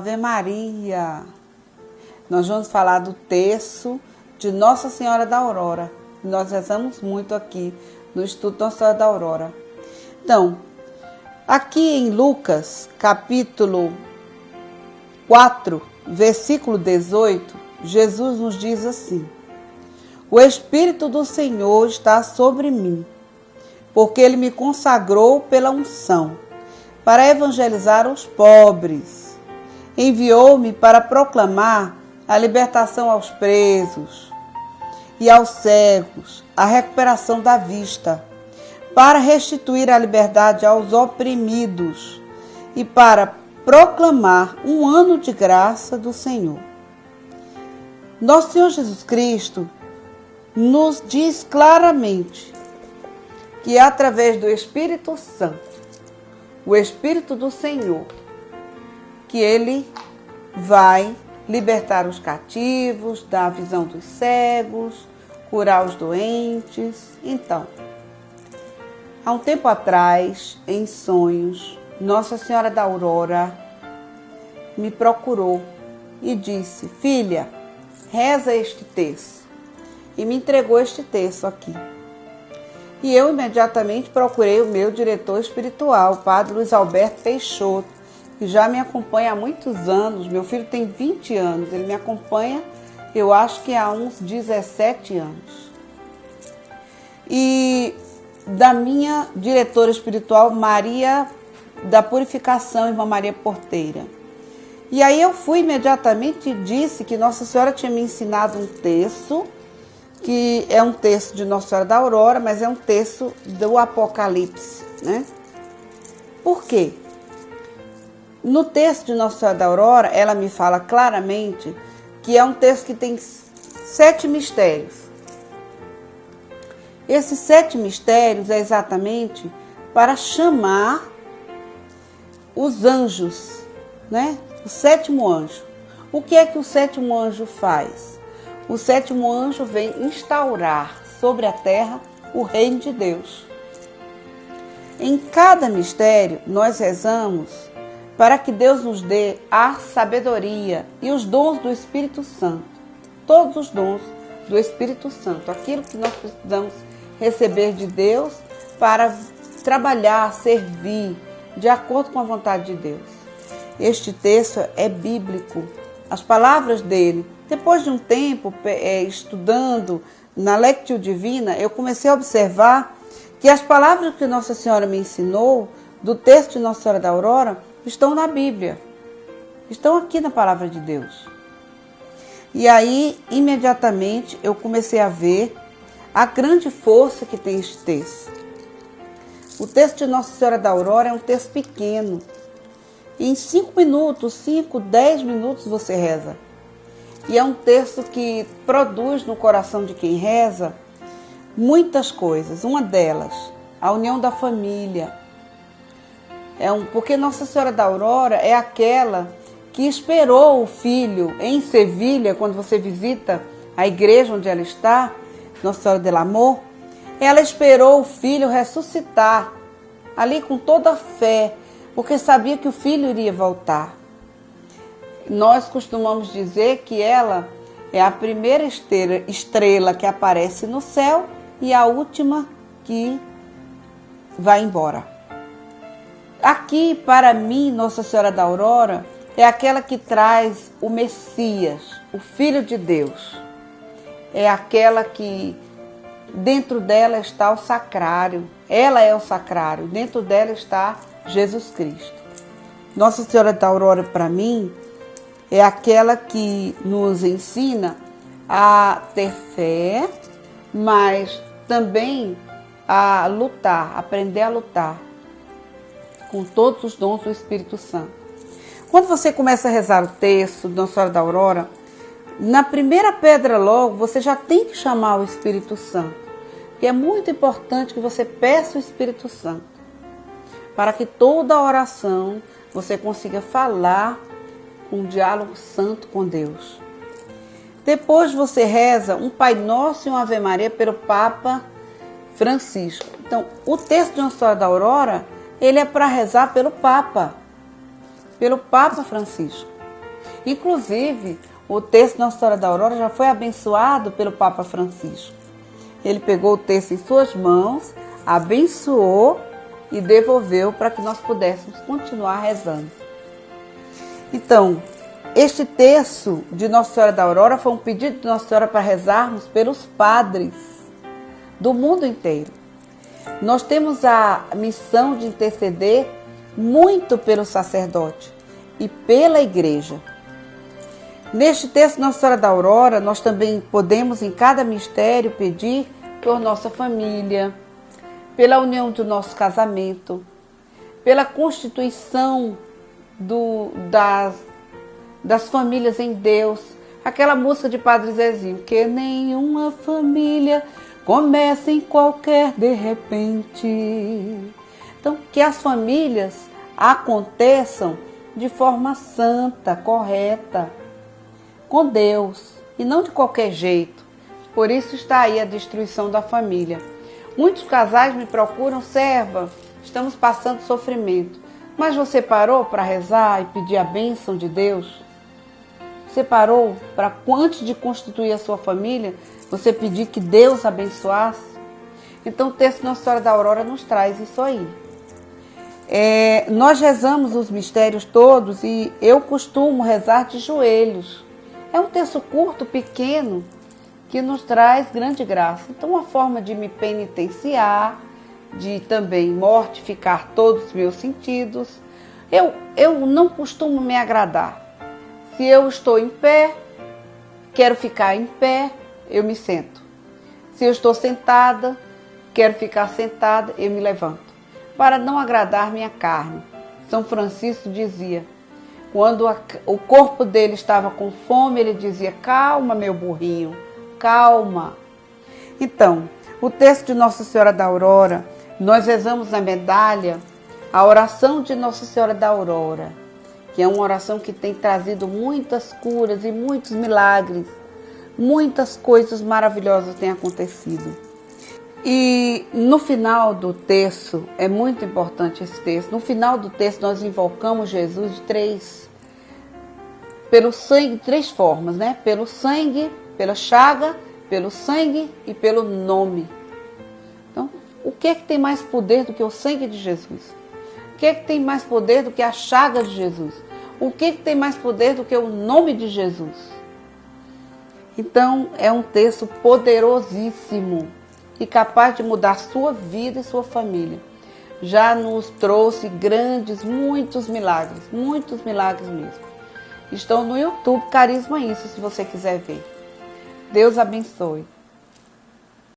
Ave Maria. Nós vamos falar do terço de Nossa Senhora da Aurora. Nós rezamos muito aqui no Instituto Nossa Senhora da Aurora. Então, aqui em Lucas, capítulo 4, versículo 18, Jesus nos diz assim: O Espírito do Senhor está sobre mim, porque Ele me consagrou pela unção, para evangelizar os pobres. Enviou-me para proclamar a libertação aos presos e aos cegos, a recuperação da vista, para restituir a liberdade aos oprimidos e para proclamar um ano de graça do Senhor. Nosso Senhor Jesus Cristo nos diz claramente que é através do Espírito Santo, o Espírito do Senhor, que Ele vai libertar os cativos, dar a visão dos cegos, curar os doentes. Então, há um tempo atrás, em sonhos, Nossa Senhora da Aurora me procurou e disse: Filha, reza este terço. E me entregou este terço aqui. E eu imediatamente procurei o meu diretor espiritual, o Padre Luiz Alberto Peixoto, que já me acompanha há muitos anos. Meu filho tem 20 anos, ele me acompanha, eu acho que há uns 17 anos. E da minha diretora espiritual, Maria da Purificação, Irmã Maria Porteira. E aí eu fui imediatamente e disse que Nossa Senhora tinha me ensinado um terço, que é um terço de Nossa Senhora da Aurora, mas é um terço do Apocalipse, né? Por quê? No terço de Nossa Senhora da Aurora, ela me fala claramente que é um terço que tem 7 mistérios. Esses 7 mistérios é exatamente para chamar os anjos, né? O 7º anjo. O que é que o 7º anjo faz? O 7º anjo vem instaurar sobre a terra o reino de Deus. Em cada mistério, nós rezamos para que Deus nos dê a sabedoria e os dons do Espírito Santo. Todos os dons do Espírito Santo. Aquilo que nós precisamos receber de Deus para trabalhar, servir, de acordo com a vontade de Deus. Este texto é bíblico. As palavras dele, depois de um tempo estudando na Lectio Divina, eu comecei a observar que as palavras que Nossa Senhora me ensinou, do texto de Nossa Senhora da Aurora, estão na Bíblia. Estão aqui na Palavra de Deus. E aí, imediatamente, eu comecei a ver a grande força que tem este texto. O texto de Nossa Senhora da Aurora é um texto pequeno. E em 5 minutos, 5, 10 minutos você reza. E é um texto que produz no coração de quem reza muitas coisas. Uma delas, a união da família. Porque Nossa Senhora da Aurora é aquela que esperou o filho em Sevilha, quando você visita a igreja onde ela está, Nossa Senhora del Amor. Ela esperou o filho ressuscitar, ali com toda a fé, porque sabia que o filho iria voltar. Nós costumamos dizer que ela é a primeira estrela que aparece no céu e a última que vai embora. Aqui, para mim, Nossa Senhora da Aurora é aquela que traz o Messias, o Filho de Deus. É aquela que dentro dela está o sacrário. Ela é o sacrário. Dentro dela está Jesus Cristo. Nossa Senhora da Aurora, para mim, é aquela que nos ensina a ter fé, mas também a lutar, aprender a lutar com todos os dons do Espírito Santo. Quando você começa a rezar o texto de Nossa Senhora da Aurora, na primeira pedra logo, você já tem que chamar o Espírito Santo. Porque é muito importante que você peça o Espírito Santo, para que toda oração você consiga falar com um diálogo santo com Deus. Depois você reza um Pai Nosso e uma Ave Maria pelo Papa Francisco. Então, o texto de Nossa Senhora da Aurora, ele é para rezar pelo Papa Francisco. Inclusive, o texto Nossa Senhora da Aurora já foi abençoado pelo Papa Francisco. Ele pegou o texto em suas mãos, abençoou e devolveu para que nós pudéssemos continuar rezando. Então, este texto de Nossa Senhora da Aurora foi um pedido de Nossa Senhora para rezarmos pelos padres do mundo inteiro. Nós temos a missão de interceder muito pelo sacerdote e pela igreja. Neste texto Nossa Senhora da Aurora, nós também podemos em cada mistério pedir por nossa família, pela união do nosso casamento, pela constituição das famílias em Deus. Aquela música de Padre Zezinho, que nenhuma família começa em qualquer de repente. Então, que as famílias aconteçam de forma santa, correta, com Deus, e não de qualquer jeito. Por isso está aí a destruição da família. Muitos casais me procuram: serva, estamos passando sofrimento. Mas você parou para rezar e pedir a bênção de Deus? Você parou para, antes de constituir a sua família, você pedir que Deus abençoasse? Então o texto Nossa Senhora da Aurora nos traz isso aí. Nós rezamos os mistérios todos e eu costumo rezar de joelhos. É um texto curto, pequeno, que nos traz grande graça. Então, uma forma de me penitenciar, de também mortificar todos os meus sentidos. Eu não costumo me agradar. Se eu estou em pé, quero ficar em pé, eu me sento. Se eu estou sentada, quero ficar sentada, eu me levanto. Para não agradar minha carne. São Francisco dizia, quando o corpo dele estava com fome, ele dizia: calma, meu burrinho, calma. Então, o texto de Nossa Senhora da Aurora, nós rezamos na medalha a oração de Nossa Senhora da Aurora, que é uma oração que tem trazido muitas curas e muitos milagres, muitas coisas maravilhosas têm acontecido. E no final do texto, é muito importante esse texto, no final do texto nós invocamos Jesus de três formas, né? Pelo sangue, pela chaga, pelo sangue e pelo nome. Então, o que é que tem mais poder do que o sangue de Jesus? O que é que tem mais poder do que a chaga de Jesus? O que é que tem mais poder do que o nome de Jesus? Então, é um texto poderosíssimo e capaz de mudar sua vida e sua família. Já nos trouxe muitos milagres mesmo. Estão no YouTube, Carisma Isso, se você quiser ver. Deus abençoe.